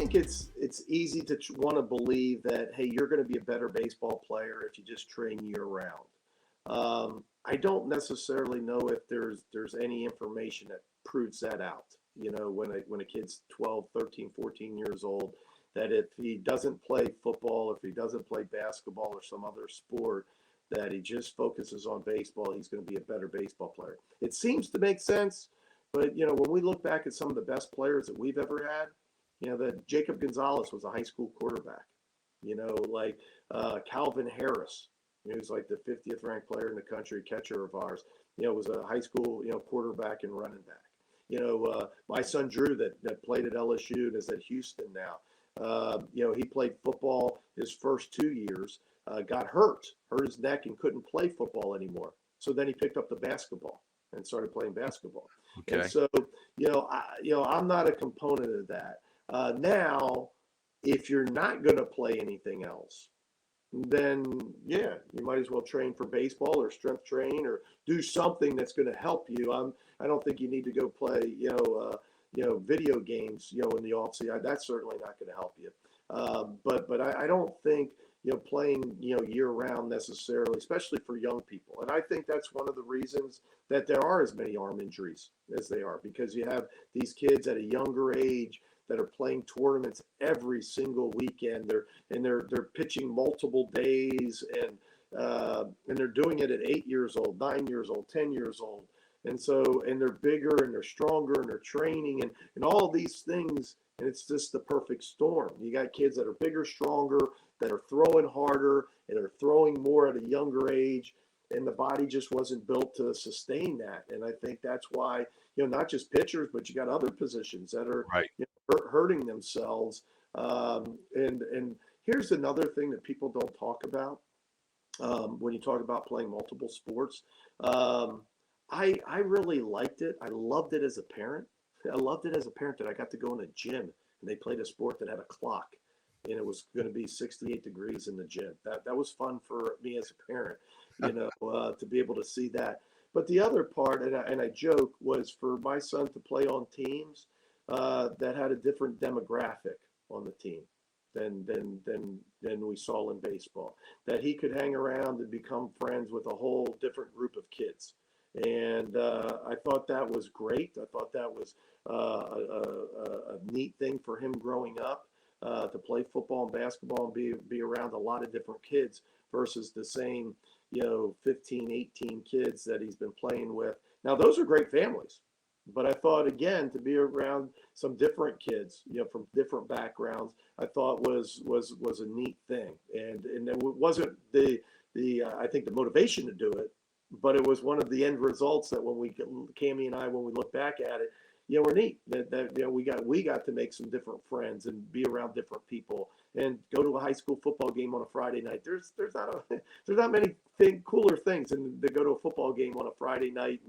think it's easy to want to believe that, hey, you're going to be a better baseball player if you just train year round. I don't necessarily know if there's any information that proves that out. When a kid's 12, 13, 14 years old, that if he doesn't play football, if he doesn't play basketball or some other sport, that he just focuses on baseball, he's going to be a better baseball player. It seems to make sense, but when we look back at some of the best players that we've ever had, that Jacob Gonzalez was a high school quarterback. Like Calvin Harris, who's like the 50th ranked player in the country, catcher of ours, was a high school, quarterback and running back. My son Drew that played at LSU and is at Houston now. He played football his first 2 years, got hurt his neck and couldn't play football anymore. So then he picked up the basketball and started playing basketball. Okay. And so, I'm not a component of that. Now, if you're not going to play anything else, then you might as well train for baseball or strength train or do something that's going to help you. I don't think you need to go play, video games, in the off season. That's certainly not going to help you. But I don't think, playing, year round necessarily, especially for young people. And I think that's one of the reasons that there are as many arm injuries as they are, because you have these kids at a younger age that are playing tournaments every single weekend. They're pitching multiple days, and they're doing it at 8 years old, 9 years old, 10 years old. And they're bigger and they're stronger and they're training and all these things. And it's just the perfect storm. You got kids that are bigger, stronger, that are throwing harder and are throwing more at a younger age. And the body just wasn't built to sustain that. And I think that's why, not just pitchers, but you got other positions that are right. Hurting themselves. And here's another thing that people don't talk about when you talk about playing multiple sports. I really liked it. I loved it as a parent. I loved it as a parent that I got to go in a gym and they played a sport that had a clock and it was going to be 68 degrees in the gym. That was fun for me as a parent, to be able to see that. But the other part, and I joke, was for my son to play on teams that had a different demographic on the team than we saw in baseball. That he could hang around and become friends with a whole different group of kids. And I thought that was great. I thought that was a neat thing for him growing up, to play football and basketball and be around a lot of different kids versus the same, 15, 18 kids that he's been playing with. Now, those are great families. But I thought, again, to be around some different kids, from different backgrounds, I thought was a neat thing. And it wasn't I think the motivation to do it, but it was one of the end results that when Cammie and I, when we look back at it, were neat. That we got to make some different friends and be around different people and go to a high school football game on a Friday night. There's not many cooler things than to go to a football game on a Friday night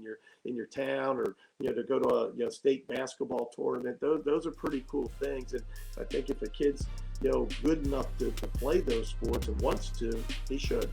in your town, or to go to a state basketball tournament. Those are pretty cool things. And I think if a kid's good enough to play those sports and wants to, he should.